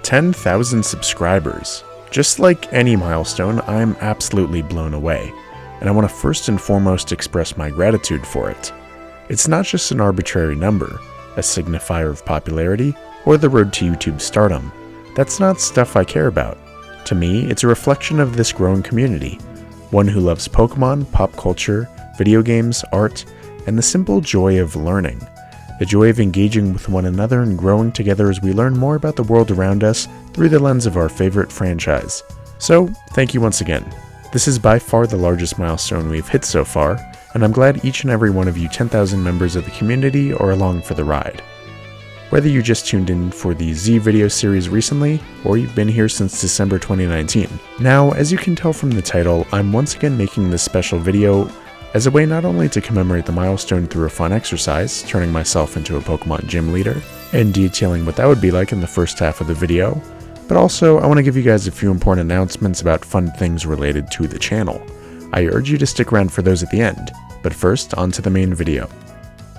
10,000 subscribers. Just like any milestone, I'm absolutely blown away, and I want to first and foremost express my gratitude for it. It's not just an arbitrary number, a signifier of popularity, or the road to YouTube stardom. That's not stuff I care about. To me, it's a reflection of this growing community, one who loves Pokemon, pop culture, video games, art, and the simple joy of learning. The joy of engaging with one another and growing together as we learn more about the world around us through the lens of our favorite franchise. So, thank you once again. This is by far the largest milestone we've hit so far, and I'm glad each and every one of you 10,000 members of the community are along for the ride. Whether you just tuned in for the Z video series recently, or you've been here since December 2019. Now, as you can tell from the title, I'm once again making this special video as a way not only to commemorate the milestone through a fun exercise, turning myself into a Pokemon gym leader, and detailing what that would be like in the first half of the video, but also I want to give you guys a few important announcements about fun things related to the channel. I urge you to stick around for those at the end, but first, on to the main video.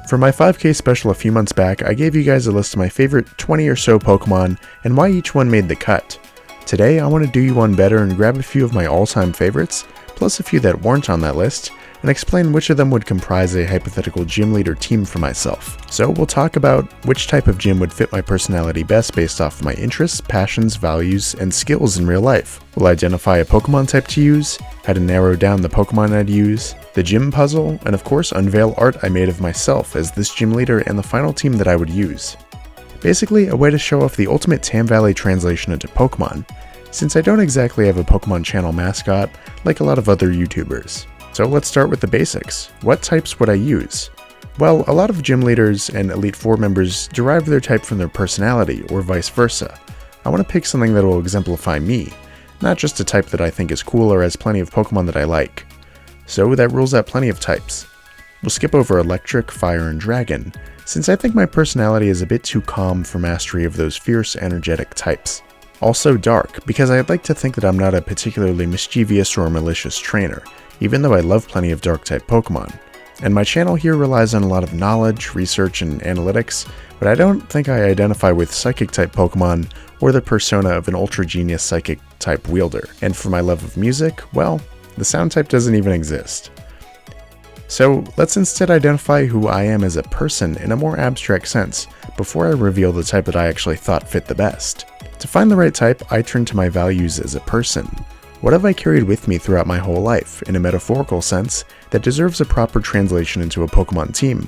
For my 5K special a few months back, I gave you guys a list of my favorite 20 or so Pokemon and why each one made the cut. Today, I want to do you one better and grab a few of my all-time favorites, plus a few that weren't on that list, and explain which of them would comprise a hypothetical gym leader team for myself. So we'll talk about which type of gym would fit my personality best based off my interests, passions, values, and skills in real life. We'll identify a Pokemon type to use, how to narrow down the Pokemon I'd use, the gym puzzle, and of course unveil art I made of myself as this gym leader and the final team that I would use. Basically a way to show off the ultimate Tam Valley translation into Pokemon, since I don't exactly have a Pokemon channel mascot like a lot of other YouTubers. So let's start with the basics. What types would I use? Well, a lot of gym leaders and Elite Four members derive their type from their personality, or vice versa. I want to pick something that will exemplify me, not just a type that I think is cool or has plenty of Pokemon that I like. So that rules out plenty of types. We'll skip over Electric, Fire, and Dragon, since I think my personality is a bit too calm for mastery of those fierce, energetic types. Also Dark, because I'd like to think that I'm not a particularly mischievous or malicious trainer, even though I love plenty of Dark-type Pokemon. And my channel here relies on a lot of knowledge, research, and analytics, but I don't think I identify with Psychic-type Pokemon or the persona of an ultra-genius Psychic-type wielder. And for my love of music, well, the sound type doesn't even exist. So let's instead identify who I am as a person in a more abstract sense, before I reveal the type that I actually thought fit the best. To find the right type, I turn to my values as a person. What have I carried with me throughout my whole life, in a metaphorical sense, that deserves a proper translation into a Pokemon team?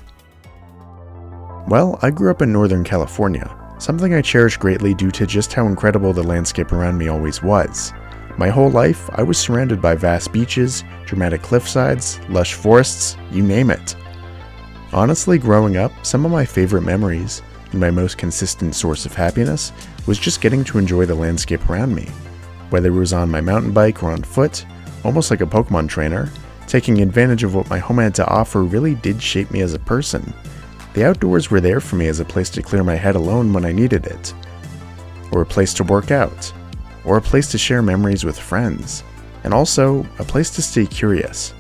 Well, I grew up in Northern California, something I cherish greatly due to just how incredible the landscape around me always was. My whole life, I was surrounded by vast beaches, dramatic cliffsides, lush forests, you name it. Honestly, growing up, some of my favorite memories, and my most consistent source of happiness, was just getting to enjoy the landscape around me. Whether it was on my mountain bike or on foot, almost like a Pokemon trainer, taking advantage of what my home had to offer really did shape me as a person. The outdoors were there for me as a place to clear my head alone when I needed it, or a place to work out, or a place to share memories with friends, and also a place to stay curious.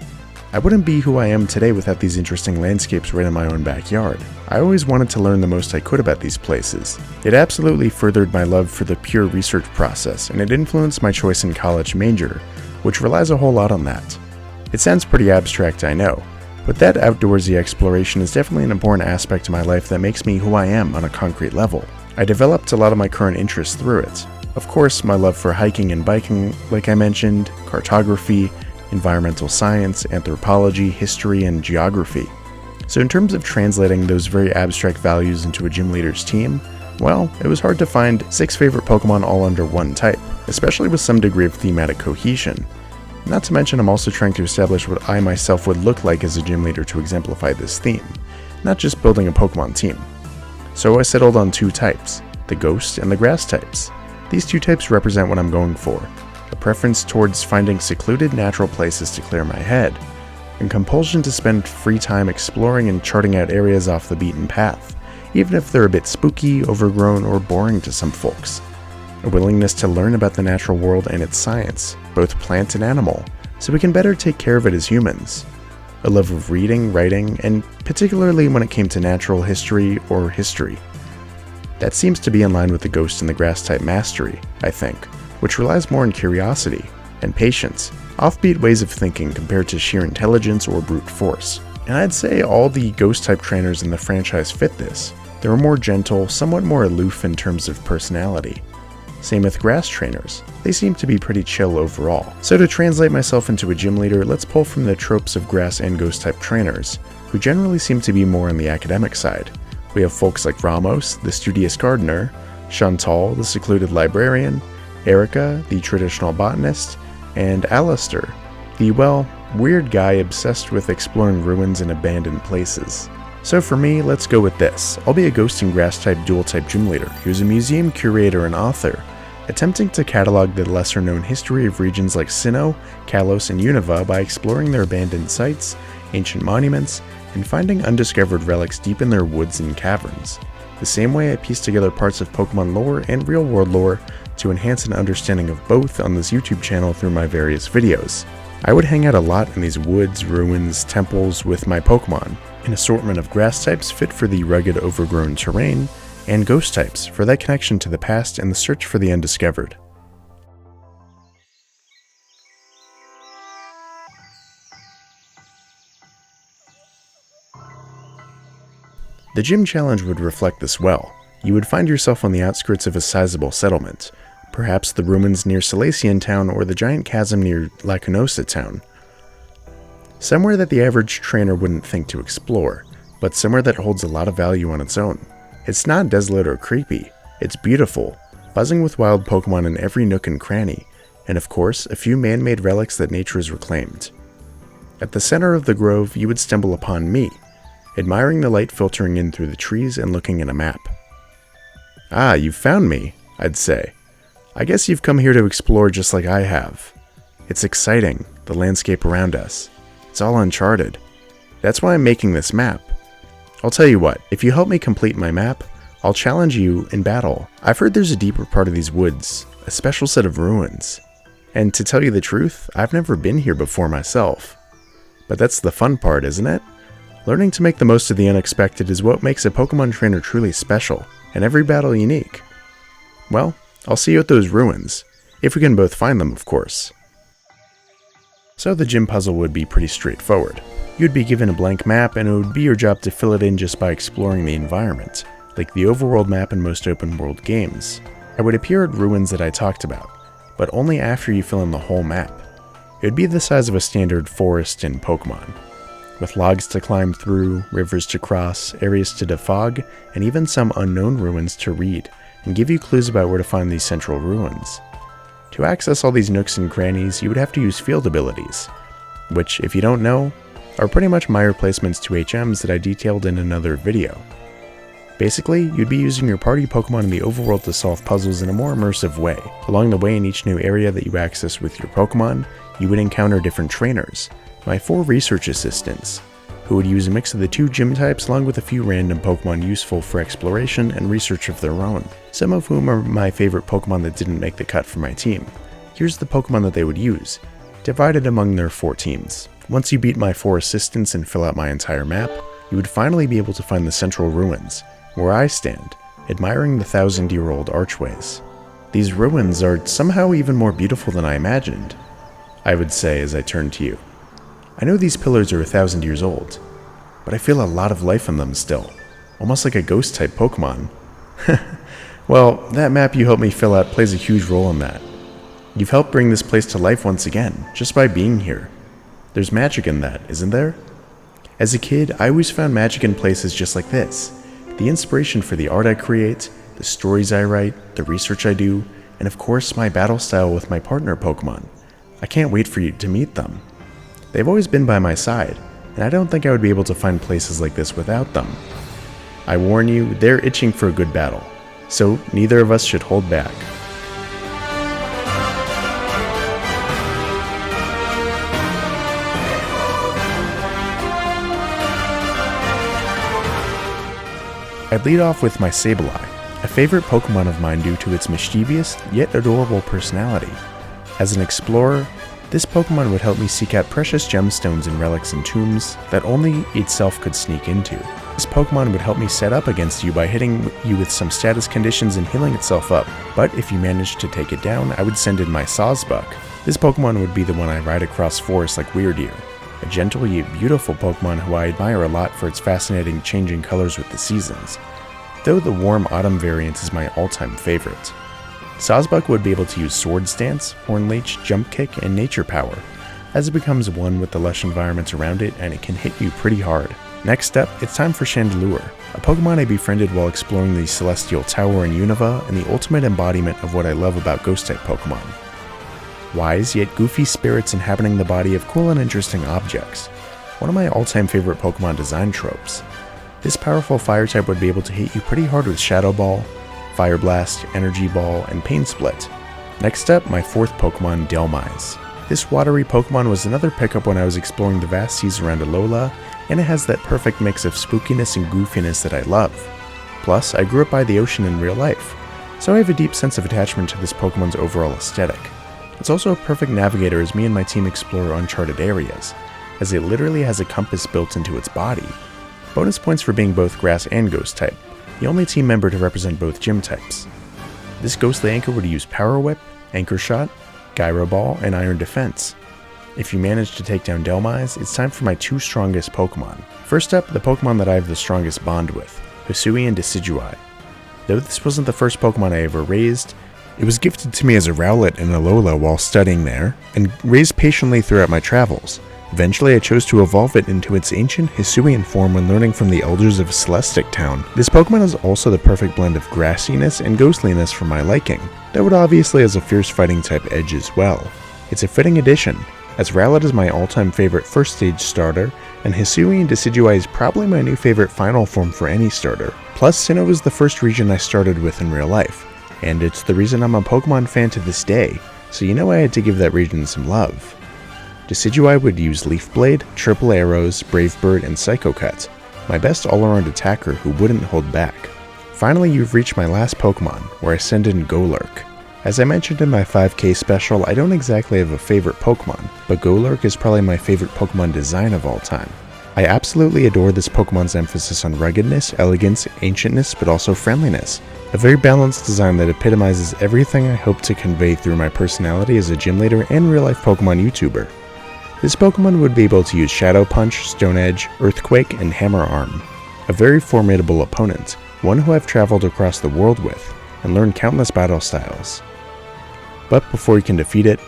I wouldn't be who I am today without these interesting landscapes right in my own backyard. I always wanted to learn the most I could about these places. It absolutely furthered my love for the pure research process, and it influenced my choice in college major, which relies a whole lot on that. It sounds pretty abstract, I know, but that outdoorsy exploration is definitely an important aspect of my life that makes me who I am on a concrete level. I developed a lot of my current interests through it. Of course, my love for hiking and biking, like I mentioned, cartography, environmental science, anthropology, history, and geography. So in terms of translating those very abstract values into a gym leader's team, well, it was hard to find 6 favorite Pokemon all under one type, especially with some degree of thematic cohesion. Not to mention I'm also trying to establish what I myself would look like as a gym leader to exemplify this theme, not just building a Pokemon team. So I settled on 2 types, the Ghost and the Grass types. These 2 types represent what I'm going for. A preference towards finding secluded natural places to clear my head, and compulsion to spend free time exploring and charting out areas off the beaten path, even if they're a bit spooky, overgrown, or boring to some folks. A willingness to learn about the natural world and its science, both plant and animal, so we can better take care of it as humans. A love of reading, writing, and particularly when it came to natural history or history. That seems to be in line with the Ghost and the Grass type mastery, I think, which relies more on curiosity and patience, offbeat ways of thinking compared to sheer intelligence or brute force. And I'd say all the Ghost type trainers in the franchise fit this. They were more gentle, somewhat more aloof in terms of personality. Same with Grass trainers, they seem to be pretty chill overall. So to translate myself into a gym leader, let's pull from the tropes of Grass and Ghost type trainers, who generally seem to be more on the academic side. We have folks like Ramos, the studious gardener, Chantal, the secluded librarian, Erica, the traditional botanist, and Alistair, the, well, weird guy obsessed with exploring ruins and abandoned places. So for me, let's go with this. I'll be a Ghost and Grass type dual type gym leader who's a museum curator and author, attempting to catalog the lesser known history of regions like Sinnoh, Kalos, and Unova by exploring their abandoned sites, ancient monuments, and finding undiscovered relics deep in their woods and caverns. The same way I piece together parts of Pokemon lore and real world lore to enhance an understanding of both on this YouTube channel through my various videos. I would hang out a lot in these woods, ruins, temples with my Pokemon, an assortment of Grass types fit for the rugged, overgrown terrain, and Ghost types for that connection to the past and the search for the undiscovered. The gym challenge would reflect this well. You would find yourself on the outskirts of a sizable settlement, perhaps the ruins near Salacian Town or the giant chasm near Lacunosa Town. Somewhere that the average trainer wouldn't think to explore, but somewhere that holds a lot of value on its own. It's not desolate or creepy, it's beautiful, buzzing with wild Pokemon in every nook and cranny, and of course, a few man-made relics that nature has reclaimed. At the center of the grove, you would stumble upon me, admiring the light filtering in through the trees and looking at a map. Ah, you've found me, I'd say. I guess you've come here to explore just like I have. It's exciting, the landscape around us. It's all uncharted. That's why I'm making this map. I'll tell you what, if you help me complete my map, I'll challenge you in battle. I've heard there's a deeper part of these woods, a special set of ruins. And to tell you the truth, I've never been here before myself. But that's the fun part, isn't it? Learning to make the most of the unexpected is what makes a Pokemon trainer truly special, and every battle unique. Well, I'll see you at those ruins, if we can both find them, of course. So the gym puzzle would be pretty straightforward. You'd be given a blank map, and it would be your job to fill it in just by exploring the environment, like the overworld map in most open world games. I would appear at ruins that I talked about, but only after you fill in the whole map. It would be the size of a standard forest in Pokemon, with logs to climb through, rivers to cross, areas to defog, and even some unknown ruins to read, and give you clues about where to find these central ruins. To access all these nooks and crannies, you would have to use field abilities, which, if you don't know, are pretty much my replacements to HMs that I detailed in another video. Basically, you'd be using your party Pokemon in the overworld to solve puzzles in a more immersive way. Along the way in each new area that you access with your Pokemon, you would encounter different trainers, my 4 research assistants, who would use a mix of the 2 gym types along with a few random Pokemon useful for exploration and research of their own, some of whom are my favorite Pokemon that didn't make the cut for my team. Here's the Pokemon that they would use, divided among their 4 teams. Once you beat my 4 assistants and fill out my entire map, you would finally be able to find the central ruins, where I stand, admiring the 1,000-year-old archways. These ruins are somehow even more beautiful than I imagined, I would say as I turn to you. I know these pillars are 1,000 years old, but I feel a lot of life in them still, almost like a ghost-type Pokemon. Well, that map you helped me fill out plays a huge role in that. You've helped bring this place to life once again, just by being here. There's magic in that, isn't there? As a kid, I always found magic in places just like this. The inspiration for the art I create, the stories I write, the research I do, and of course my battle style with my partner Pokemon. I can't wait for you to meet them. They've always been by my side, and I don't think I would be able to find places like this without them. I warn you, they're itching for a good battle, so neither of us should hold back. I'd lead off with my Sableye, a favorite Pokemon of mine due to its mischievous yet adorable personality. As an explorer, this Pokemon would help me seek out precious gemstones and relics in tombs that only itself could sneak into. This Pokemon would help me set up against you by hitting you with some status conditions and healing itself up, but if you managed to take it down, I would send in my Sawsbuck. This Pokemon would be the one I ride across forests like Weirdeer, a gentle yet beautiful Pokemon who I admire a lot for its fascinating changing colors with the seasons, though the warm autumn variant is my all-time favorite. Sawsbuck would be able to use Sword Stance, Horn Leech, Jump Kick, and Nature Power, as it becomes one with the lush environment around it and it can hit you pretty hard. Next up, it's time for Chandelure, a Pokemon I befriended while exploring the Celestial Tower in Unova and the ultimate embodiment of what I love about Ghost-type Pokemon. Wise yet goofy spirits inhabiting the body of cool and interesting objects, one of my all-time favorite Pokemon design tropes. This powerful fire type would be able to hit you pretty hard with Shadow Ball, Fire Blast, Energy Ball, and Pain Split. Next up, my fourth Pokemon, Dhelmise. This watery Pokemon was another pickup when I was exploring the vast seas around Alola, and it has that perfect mix of spookiness and goofiness that I love. Plus, I grew up by the ocean in real life, so I have a deep sense of attachment to this Pokemon's overall aesthetic. It's also a perfect navigator as me and my team explore uncharted areas, as it literally has a compass built into its body. Bonus points for being both grass and ghost type, the only team member to represent both gym types. This ghostly anchor would use Power Whip, Anchor Shot, Gyro Ball, and Iron Defense. If you manage to take down Dhelmise, it's time for my two strongest Pokemon. First up, the Pokemon that I have the strongest bond with, Hisui and Decidueye. Though this wasn't the first Pokemon I ever raised, it was gifted to me as a Rowlet in Alola while studying there, and raised patiently throughout my travels. Eventually, I chose to evolve it into its ancient Hisuian form when learning from the elders of Celestic Town. This Pokemon is also the perfect blend of grassiness and ghostliness for my liking, though it obviously has a fierce fighting type edge as well. It's a fitting addition, as Rowlet is my all-time favorite first stage starter, and Hisui and Decidueye is probably my new favorite final form for any starter. Plus, Sinnoh was the first region I started with in real life, and it's the reason I'm a Pokemon fan to this day, so you know I had to give that region some love. Decidueye would use Leaf Blade, Triple Arrows, Brave Bird, and Psycho Cut, my best all-around attacker who wouldn't hold back. Finally, you've reached my last Pokemon, where I send in Golurk. As I mentioned in my 5K special, I don't exactly have a favorite Pokemon, but Golurk is probably my favorite Pokemon design of all time. I absolutely adore this Pokemon's emphasis on ruggedness, elegance, ancientness, but also friendliness. A very balanced design that epitomizes everything I hope to convey through my personality as a gym leader and real-life Pokemon YouTuber. This Pokemon would be able to use Shadow Punch, Stone Edge, Earthquake, and Hammer Arm. A very formidable opponent, one who I've traveled across the world with, and learned countless battle styles. But before you can defeat it,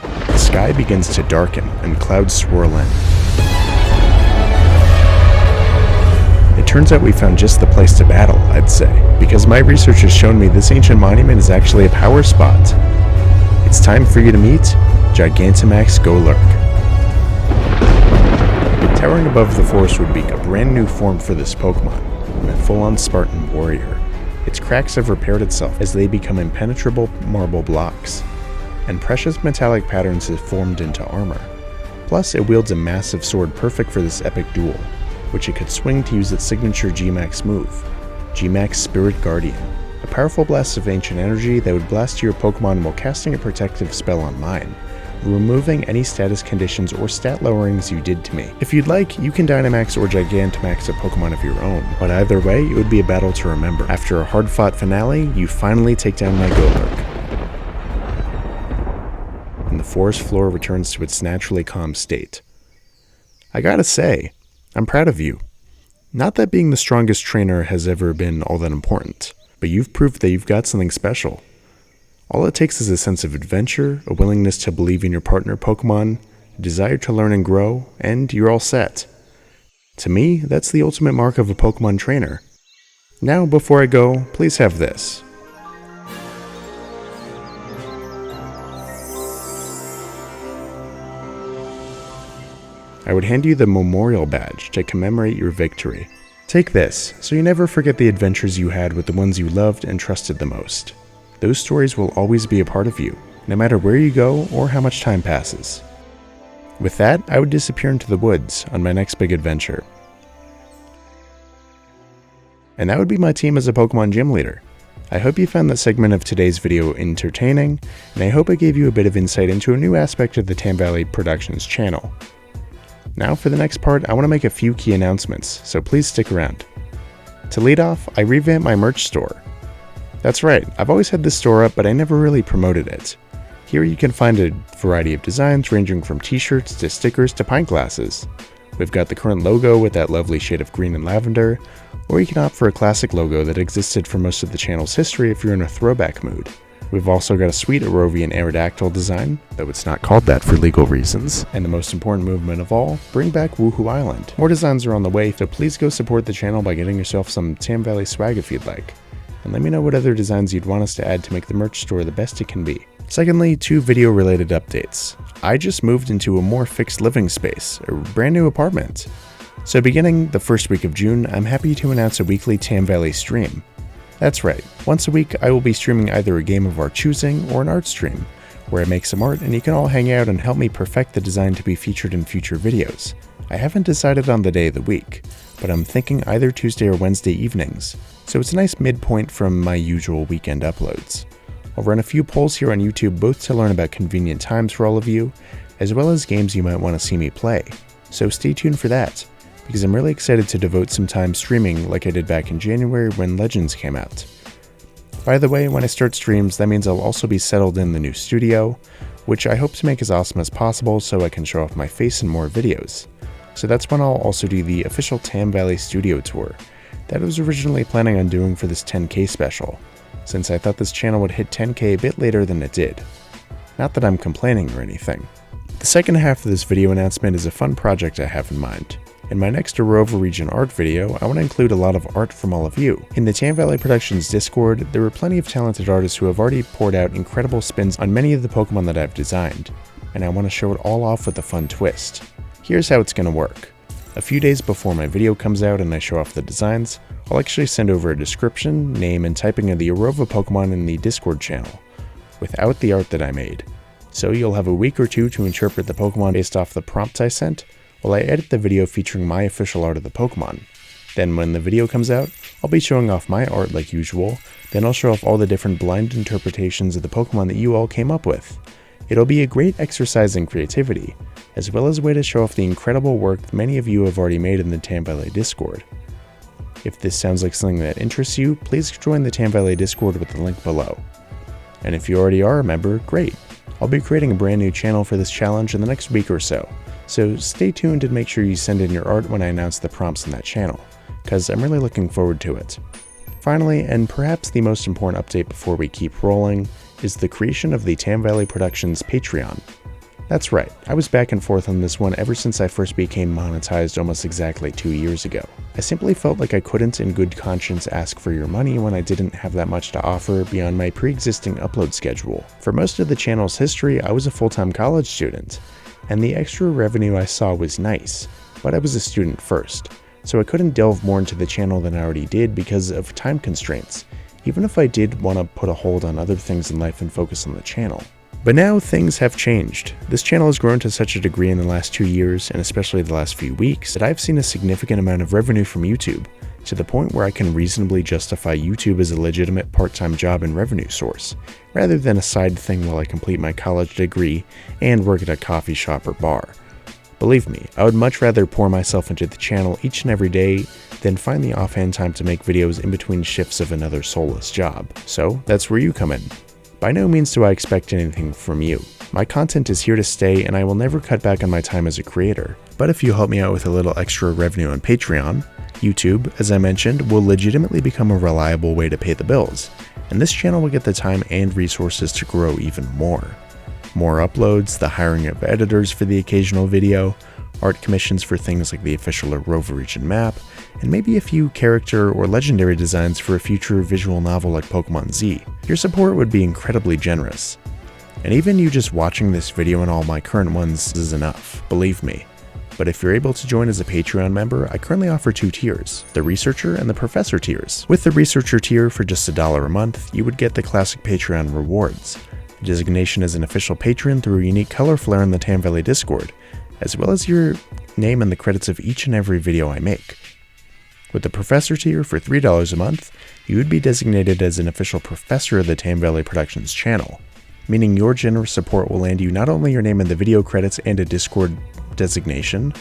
the sky begins to darken and clouds swirl in. It turns out we found just the place to battle, I'd say, because my research has shown me this ancient monument is actually a power spot. It's time for you to meet Gigantamax Golurk. Towering above the forest would be a brand new form for this Pokemon, and a full-on Spartan warrior. Its cracks have repaired itself as they become impenetrable marble blocks, and precious metallic patterns have formed into armor. Plus, it wields a massive sword perfect for this epic duel, which it could swing to use its signature G-Max move, G-Max Spirit Guardian, a powerful blast of ancient energy that would blast your Pokemon while casting a protective spell on mine, removing any status conditions or stat lowerings you did to me. If you'd like, you can Dynamax or Gigantamax a Pokemon of your own, but either way, it would be a battle to remember. After a hard-fought finale, you finally take down my Golurk, and the forest floor returns to its naturally calm state. I gotta say, I'm proud of you. Not that being the strongest trainer has ever been all that important, but you've proved that you've got something special. All it takes is a sense of adventure, a willingness to believe in your partner Pokemon, a desire to learn and grow, and you're all set. To me, that's the ultimate mark of a Pokemon trainer. Now, before I go, please have this. I would hand you the Memorial Badge to commemorate your victory. Take this, so you never forget the adventures you had with the ones you loved and trusted the most. Those stories will always be a part of you, no matter where you go or how much time passes. With that, I would disappear into the woods on my next big adventure. And that would be my team as a Pokemon gym leader. I hope you found that segment of today's video entertaining, and I hope it gave you a bit of insight into a new aspect of the Tam Valley Productions channel. Now for the next part, I want to make a few key announcements, so please stick around. To lead off, I revamped my merch store. That's right, I've always had this store up, but I never really promoted it. Here you can find a variety of designs ranging from t-shirts to stickers to pint glasses. We've got the current logo with that lovely shade of green and lavender, or you can opt for a classic logo that existed for most of the channel's history if you're in a throwback mood. We've also got a sweet Orovian Aerodactyl design, though it's not called that for legal reasons. And the most important movement of all, bring back Woohoo Island. More designs are on the way, so please go support the channel by getting yourself some Tam Valley swag if you'd like. And let me know what other designs you'd want us to add to make the merch store the best it can be. Secondly, 2 video related updates. I just moved into a more fixed living space, a brand new apartment. So beginning the first week of June, I'm happy to announce a weekly Tam Valley stream. That's right, once a week I will be streaming either a game of our choosing or an art stream, where I make some art and you can all hang out and help me perfect the design to be featured in future videos. I haven't decided on the day of the week, but I'm thinking either Tuesday or Wednesday evenings, so it's a nice midpoint from my usual weekend uploads. I'll run a few polls here on YouTube both to learn about convenient times for all of you, as well as games you might want to see me play, so stay tuned for that, because I'm really excited to devote some time streaming like I did back in January when Legends came out. By the way, when I start streams, that means I'll also be settled in the new studio, which I hope to make as awesome as possible so I can show off my face in more videos. So that's when I'll also do the official Tam Valley studio tour that I was originally planning on doing for this 10K special, since I thought this channel would hit 10K a bit later than it did. Not that I'm complaining or anything. The second half of this video announcement is a fun project I have in mind. In my next Orova region art video, I want to include a lot of art from all of you. In the Tam Valley Productions Discord, there are plenty of talented artists who have already poured out incredible spins on many of the Pokemon that I've designed, and I want to show it all off with a fun twist. Here's how it's going to work. A few days before my video comes out and I show off the designs, I'll actually send over a description, name, and typing of the Orova Pokemon in the Discord channel, without the art that I made. So you'll have a week or two to interpret the Pokemon based off the prompt I sent, while I edit the video featuring my official art of the Pokemon. Then when the video comes out, I'll be showing off my art like usual, then I'll show off all the different blind interpretations of the Pokemon that you all came up with. It'll be a great exercise in creativity, as well as a way to show off the incredible work many of you have already made in the Tam Valley Discord. If this sounds like something that interests you, please join the Tam Valley Discord with the link below. And if you already are a member, great! I'll be creating a brand new channel for this challenge in the next week or so stay tuned and make sure you send in your art when I announce the prompts in that channel, because I'm really looking forward to it. Finally, and perhaps the most important update before we keep rolling, is the creation of the Tam Valley Productions Patreon. That's right, I was back and forth on this one ever since I first became monetized almost exactly 2 years ago. I simply felt like I couldn't in good conscience ask for your money when I didn't have that much to offer beyond my pre-existing upload schedule. For most of the channel's history, I was a full-time college student, and the extra revenue I saw was nice, but I was a student first, so I couldn't delve more into the channel than I already did because of time constraints, even if I did want to put a hold on other things in life and focus on the channel. But now things have changed. This channel has grown to such a degree in the last 2 years, and especially the last few weeks, that I've seen a significant amount of revenue from YouTube, to the point where I can reasonably justify YouTube as a legitimate part-time job and revenue source, rather than a side thing while I complete my college degree and work at a coffee shop or bar. Believe me, I would much rather pour myself into the channel each and every day than find the offhand time to make videos in between shifts of another soulless job. So that's where you come in. By no means do I expect anything from you. My content is here to stay, and I will never cut back on my time as a creator. But if you help me out with a little extra revenue on Patreon, YouTube, as I mentioned, will legitimately become a reliable way to pay the bills, and this channel will get the time and resources to grow even more. More uploads, the hiring of editors for the occasional video, art commissions for things like the official Orova region map, and maybe a few character or legendary designs for a future visual novel like Pokemon Z. Your support would be incredibly generous. And even you just watching this video and all my current ones is enough, believe me. But if you're able to join as a Patreon member, I currently offer 2 tiers, the Researcher and the Professor tiers. With the Researcher tier for just $1 a month, you would get the classic Patreon rewards, designation as an official patron through a unique color flare in the Tam Valley Discord, as well as your name in the credits of each and every video I make. With the Professor tier for $3 a month, you would be designated as an official professor of the Tam Valley Productions channel, meaning your generous support will land you not only your name in the video credits and a Discord designation,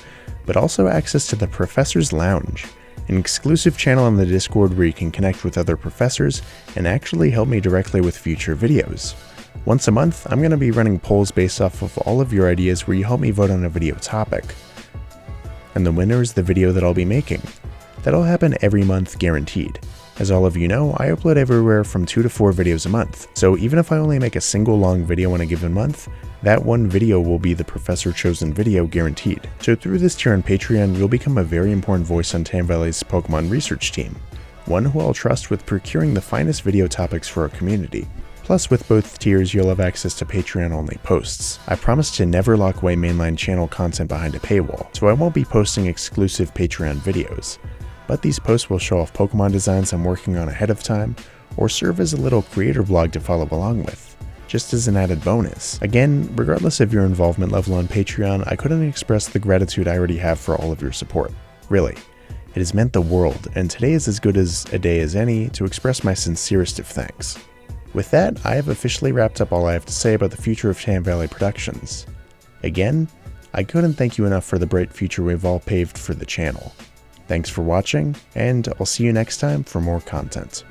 but also access to the Professor's Lounge, an exclusive channel on the Discord where you can connect with other professors and actually help me directly with future videos. Once a month, I'm going to be running polls based off of all of your ideas where you help me vote on a video topic. And the winner is the video that I'll be making. That'll happen every month guaranteed. As all of you know, I upload everywhere from 2 to 4 videos a month, so even if I only make a single long video in a given month, that one video will be the professor chosen video guaranteed. So through this tier on Patreon, you'll become a very important voice on Tam Valley's Pokemon research team, one who I'll trust with procuring the finest video topics for our community. Plus, with both tiers, you'll have access to Patreon-only posts. I promise to never lock away mainline channel content behind a paywall, so I won't be posting exclusive Patreon videos. But these posts will show off Pokemon designs I'm working on ahead of time, or serve as a little creator blog to follow along with, just as an added bonus. Again, regardless of your involvement level on Patreon, I couldn't express the gratitude I already have for all of your support. Really. It has meant the world, and today is as good as a day as any to express my sincerest of thanks. With that, I have officially wrapped up all I have to say about the future of Tam Valley Productions. Again, I couldn't thank you enough for the bright future we've all paved for the channel. Thanks for watching, and I'll see you next time for more content.